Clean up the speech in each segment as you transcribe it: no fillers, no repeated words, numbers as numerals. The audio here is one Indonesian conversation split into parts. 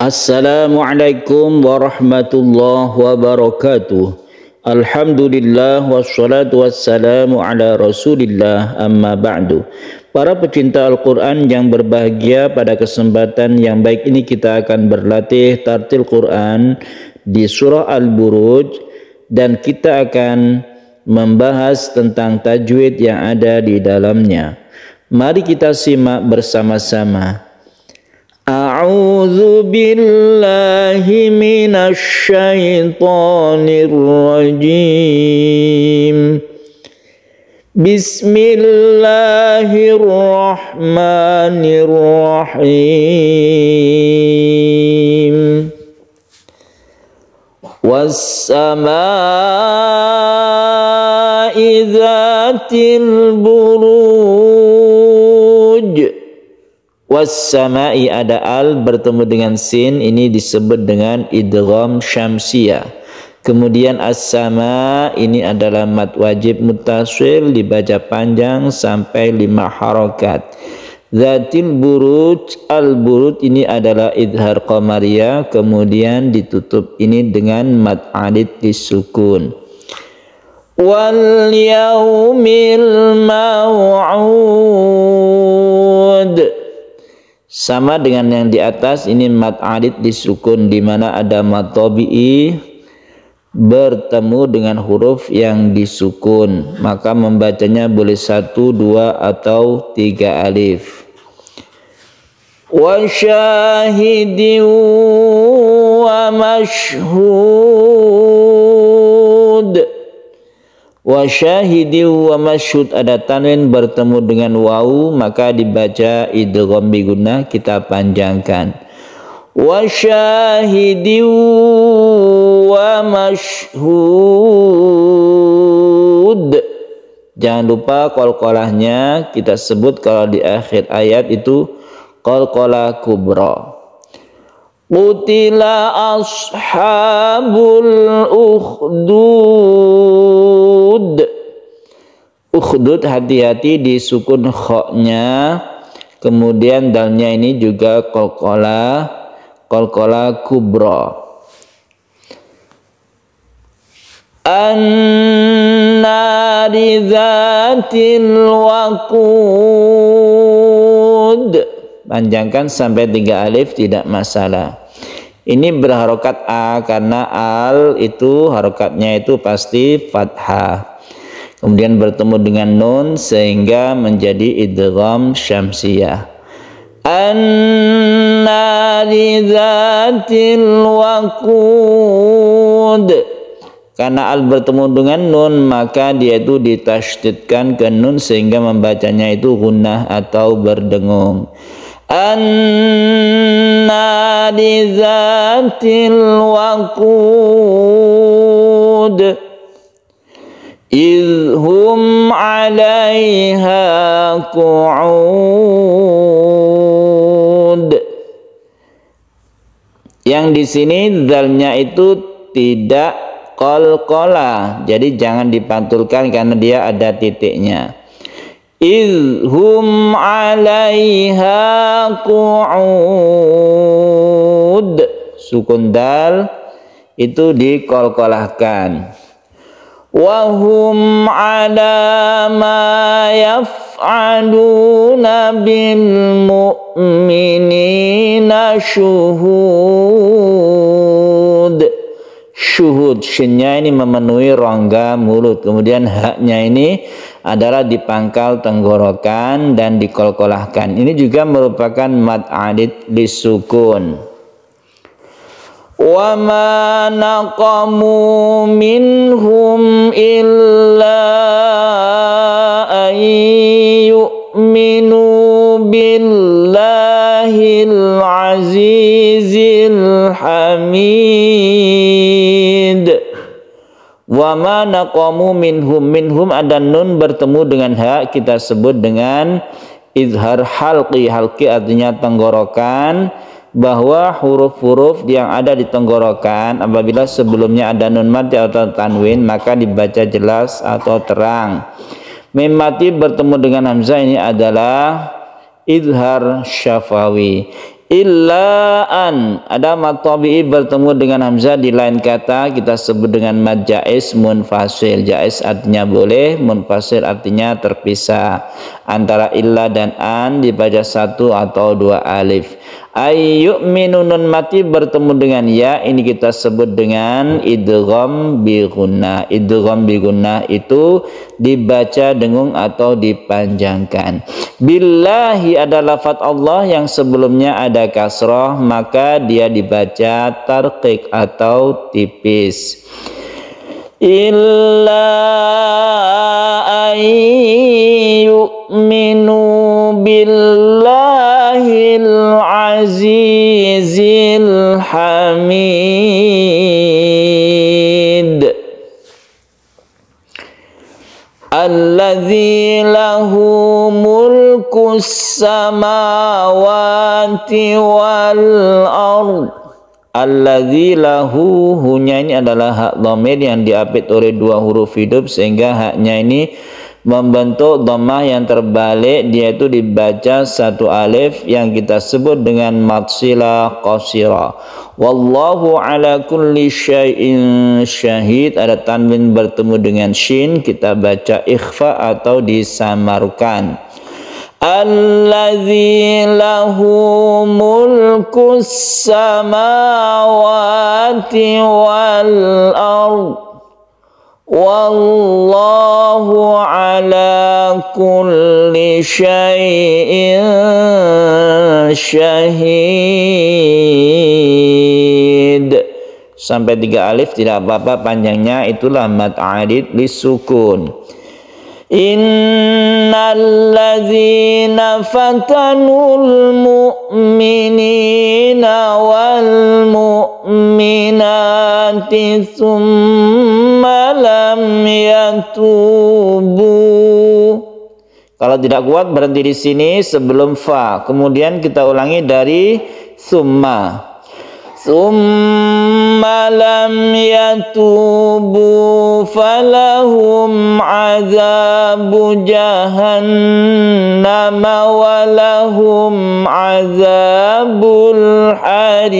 Assalamualaikum warahmatullahi wabarakatuh. Alhamdulillah wassalatu wassalamu ala rasulillah amma ba'du. Para pecinta Al-Quran yang berbahagia, pada kesempatan yang baik ini kita akan berlatih tartil Quran di surah Al-Buruj, dan kita akan membahas tentang tajwid yang ada di dalamnya. Mari kita simak bersama-sama. A'udzu billahi minasy syaithanir rajim. Bismillahirrahmanirrahim. Was-samaa'i dzatil buruj. Was-sama'i ada al bertemu dengan sin, ini disebut dengan idgham syamsiyah. Kemudian as-sama ini adalah mad wajib muttasil, dibaca panjang sampai 5 harokat. Dzatil buruj, al-buruj ini adalah idhar qamariyah, kemudian ditutup ini dengan mad alid disukun. Wal yaumil maw'ud, sama dengan yang di atas, ini mad alid disukun, di mana ada mad tabi'i bertemu dengan huruf yang disukun, maka membacanya boleh 1, 2 atau 3 alif. Wa syahidin wa mashhud. Wa syahidi wa masyhud ada tanwin bertemu dengan wawu, maka dibaca idgham bi gunnah, kita panjangkan. Wa syahidi wa masyhud. Jangan lupa qalqalahnya kita sebut kalau di akhir ayat itu qalqalah kubra. Qutila ashabul ukhdud. Ukhdud hati-hati disukun khoknya, kemudian dalnya ini juga qalqalah kubra. An-nari dzatil waqud. Panjangkan sampai 3 alif, tidak masalah. Ini berharokat a karena al itu harokatnya itu pasti fathah. Kemudian bertemu dengan nun sehingga menjadi idgham syamsiyah. An-nari dzatil waqud. Karena al bertemu dengan nun, maka dia itu ditasydidkan ke nun sehingga membacanya itu gunnah atau berdengung. An-nari dzatil waqud idhum 'alaiha qu'ud. Yang di sini dzalnya itu tidak qalqalah, jadi jangan dipantulkan karena dia ada titiknya. Idhum 'alaiha qu'ud, sukun dal itu diqalqalahkan. Wa hum 'ala ma yaf'aluna bil mu'minina syuhud. Syuhud, shinnya ini memenuhi rongga mulut, kemudian haknya ini adalah di pangkal tenggorokan dan dikolkolahkan. Ini juga merupakan mad alid disukun. Wa ma naqamu minhum illa an yu'minu billahil azizil hamid. Wa ma naqamu minhum ada nun bertemu dengan ha, kita sebut dengan izhar halqi. Halqi artinya tenggorokan, bahwa huruf-huruf yang ada di tenggorokan apabila sebelumnya ada nun mati atau tanwin maka dibaca jelas atau terang. Mim mati bertemu dengan hamzah ini adalah izhar syafawi. Illa an, ada mad tabi'i bertemu dengan hamzah di lain kata kita sebut dengan mad jaiz munfasil. Jaiz artinya boleh, munfasil artinya terpisah. Antara illa dan an dibaca satu atau dua alif. Ayyu'minu, nun mati bertemu dengan ya, ini kita sebut dengan idgham bi gunnah. Idgham bi gunnah itu dibaca dengung atau dipanjangkan. Billahi ada lafaz Allah yang sebelumnya ada kasrah, maka dia dibaca tarqiq atau tipis. Illa ayyu'minu billahil azizil hamid alladzi lahu mulkus samawati wal ard. Alladzi lahu, hunya ini adalah hak dhamir yang diapit oleh dua huruf hidup sehingga haknya ini membentuk dhammah yang terbalik, dia itu dibaca satu alif yang kita sebut dengan mad silah qasira. Wallahu ala kulli syai'in syahid, ada tanwin bertemu dengan shin, kita baca ikhfa atau disamarkan. Alladzi lahu mulkus samawati wal ard wallahu ala kulli syai'in syahid. Sampai 3 alif tidak apa-apa panjangnya, itulah mad adid lisukun. Innal ladzina fatanul mu'minina wal mu'minati tsumma lam yatubu. Kalau tidak kuat berhenti di sini sebelum fa, kemudian kita ulangi dari summa. Summa lam yatubu falahum azabu jahannam walahum azabul hariq.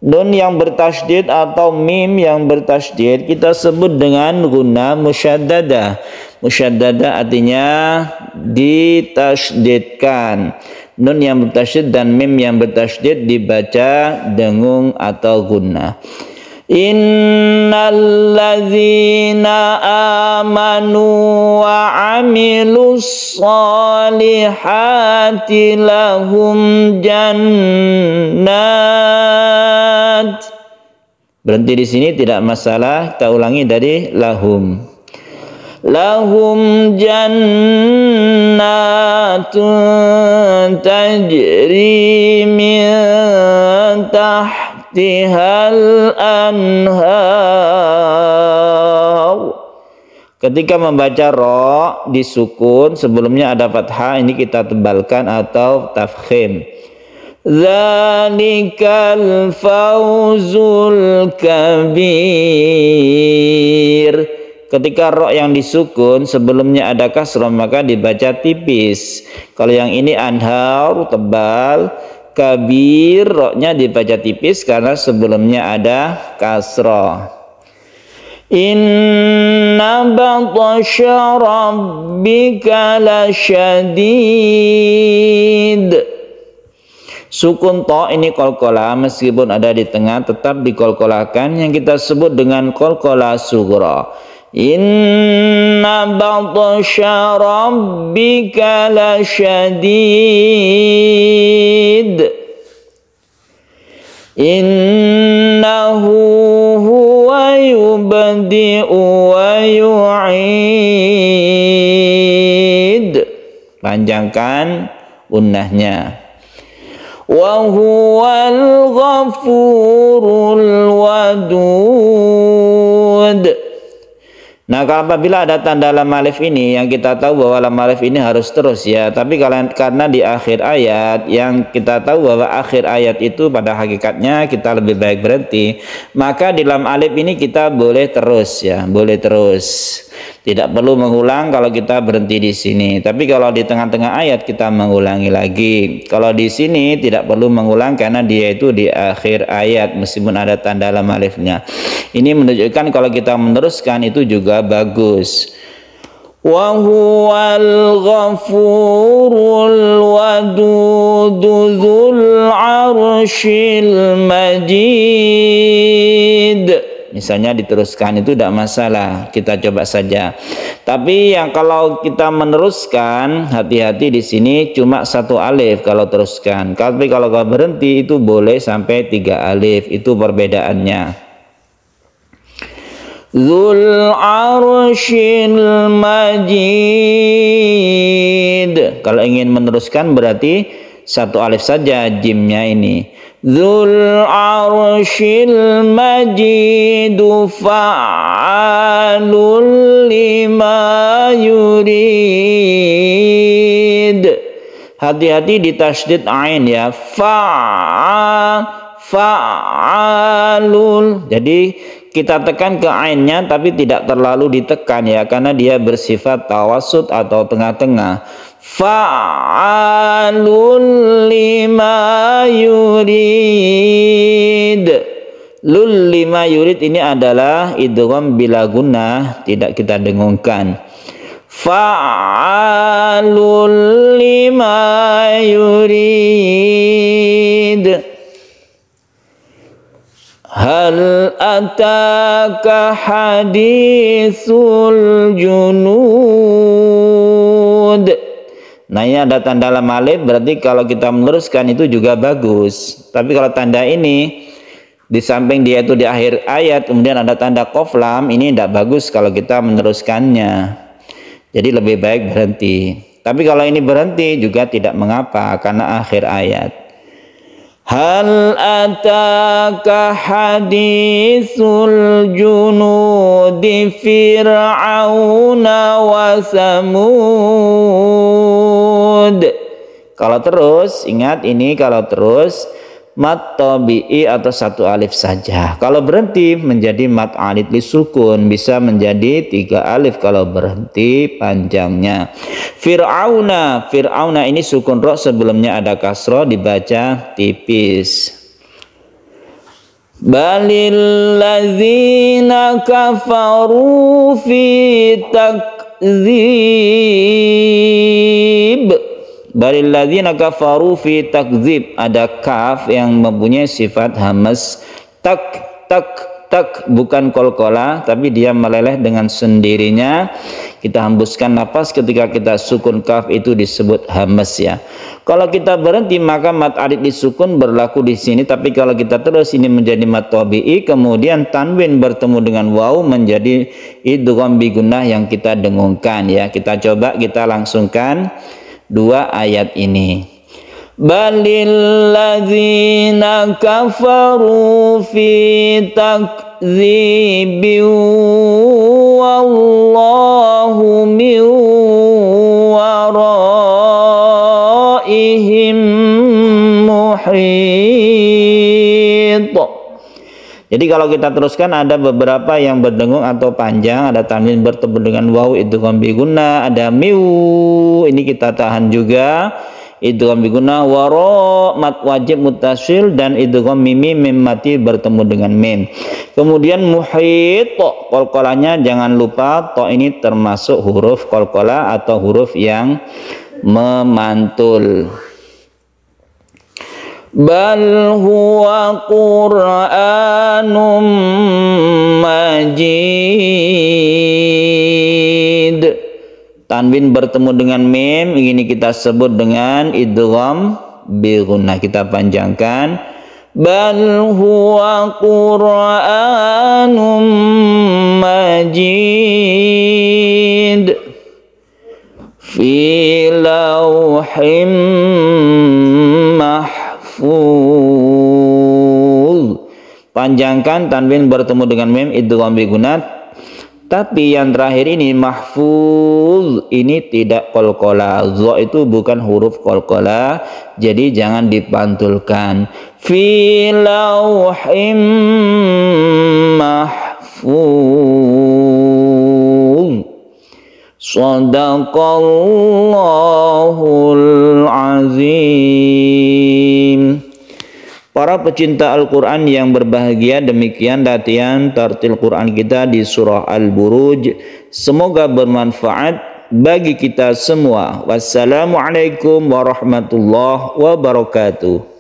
Nun yang bertasydid atau mim yang bertasydid kita sebut dengan gunnah musyaddadah. Musyaddadah artinya ditasydidkan. Nun yang bertasydid dan mim yang bertasydid dibaca dengung atau gunnah. Innal ladzina amanu wa amilus solihati lahum jannat. Berhenti di sini tidak masalah, kita ulangi dari lahum. Lahum jannatun tajri min tahtihal anhar. Ketika membaca ro disukun, sebelumnya ada fathah, ini kita tebalkan atau tafkhim. Zalikal fawzul kabir. Ketika ro yang disukun sebelumnya ada kasroh maka dibaca tipis. Kalau yang ini anhar tebal, kabir ro-nya dibaca tipis karena sebelumnya ada kasroh. Inna batasya rabbika lasyadid. Sukun to ini qalqalah, meskipun ada di tengah tetap dikolkolakan yang kita sebut dengan qalqalah sughra. Inna batasya rabbika lasyadid. Innahu huwa yubdi'u wa yu'id. Panjangkan unnahnya. Wa huwal ghafurul wadud. Nah, kalau apabila ada tanda lam alif ini, yang kita tahu bahwa lam alif ini harus terus ya. Tapi karena di akhir ayat, yang kita tahu bahwa akhir ayat itu pada hakikatnya kita lebih baik berhenti, maka di lam alif ini kita boleh terus ya, boleh terus. Tidak perlu mengulang kalau kita berhenti di sini. Tapi kalau di tengah-tengah ayat kita mengulangi lagi. Kalau di sini tidak perlu mengulang karena dia itu di akhir ayat meskipun ada tanda lam alifnya. Ini menunjukkan kalau kita meneruskan itu juga bagus. Wa huwal ghafurul wadudu dzul arsyil majid. Misalnya diteruskan itu tidak masalah, kita coba saja. Tapi yang kalau kita meneruskan, hati-hati di sini cuma 1 alif kalau teruskan. Tapi kalau berhenti itu boleh sampai 3 alif, itu perbedaannya. Dzul arsyil majid. Kalau ingin meneruskan berarti 1 alif saja jimnya ini. Dzul arsyil majidu fa'alul lima yurid. Hati-hati di tasydid ain ya. Fa'alul. Jadi kita tekan ke ainnya tapi tidak terlalu ditekan ya, karena dia bersifat tawassut atau tengah-tengah. Fa'alul lima yurid. Lul lima yurid ini adalah idgham bila gunnah, tidak kita dengungkan. Fa'alul lima yurid. Hal ataka haditsul junud. Nah, ini ada tanda lam alif, berarti kalau kita meneruskan itu juga bagus. Tapi kalau tanda ini di samping dia itu di akhir ayat kemudian ada tanda qaf lam, ini tidak bagus kalau kita meneruskannya. Jadi lebih baik berhenti. Tapi kalau ini berhenti juga tidak mengapa karena akhir ayat. Hal ataka haditsul junudi fir'auna wa samud. Kalau terus, ingat ini kalau terus mat tabi'i atau 1 alif saja. Kalau berhenti menjadi mat alif lisukun, bisa menjadi 3 alif kalau berhenti panjangnya. Fir'auna, Fir'auna ini sukun ro, sebelumnya ada kasro, dibaca tipis. Balil ladzina kafaru fi takdzib. Balil ladzina kafaru fi takdzib, ada kaf yang mempunyai sifat hamas. Tak tak tak, bukan kolkola, tapi dia meleleh dengan sendirinya. Kita hembuskan nafas ketika kita sukun kaf, itu disebut hamas ya. Kalau kita berhenti maka mat alif disukun berlaku di sini, tapi kalau kita terus ini menjadi mat tabi'i, kemudian tanwin bertemu dengan waw menjadi idgham bi gunnah yang kita dengungkan ya. Kita coba, kita langsungkan 2 ayat ini. Balil ladzina kafaru fi takdzibin wallahu min waraihim muhit. Jadi kalau kita teruskan ada beberapa yang berdengung atau panjang, ada tanwin bertemu dengan waw idgham bi gunnah, ada miu, ini kita tahan juga idgham bi gunnah, waro mat wajib muttasil, dan idgham mim mati bertemu dengan mim. Kemudian muhit, qalqalanya jangan lupa, to ini termasuk huruf qalqalah atau huruf yang memantul. Bal huwa Qur'anum majid. Tanwin bertemu dengan mim, ini kita sebut dengan idgham bi gunnah, kita panjangkan. Bal huwa Qur'anum majid fi lawhim mahfuz. Panjangkan, tanwin bertemu dengan mim idgham bi gunnah, Tapi yang terakhir ini mahfuz, ini tidak qalqalah. Dha itu bukan huruf qalqalah, jadi jangan dipantulkan. Fi lauhim mahfuz. Shadaqallahul azim. Para pecinta Al-Quran yang berbahagia, demikian latihan tartil Quran kita di surah Al-Buruj. Semoga bermanfaat bagi kita semua. Wassalamualaikum warahmatullahi wabarakatuh.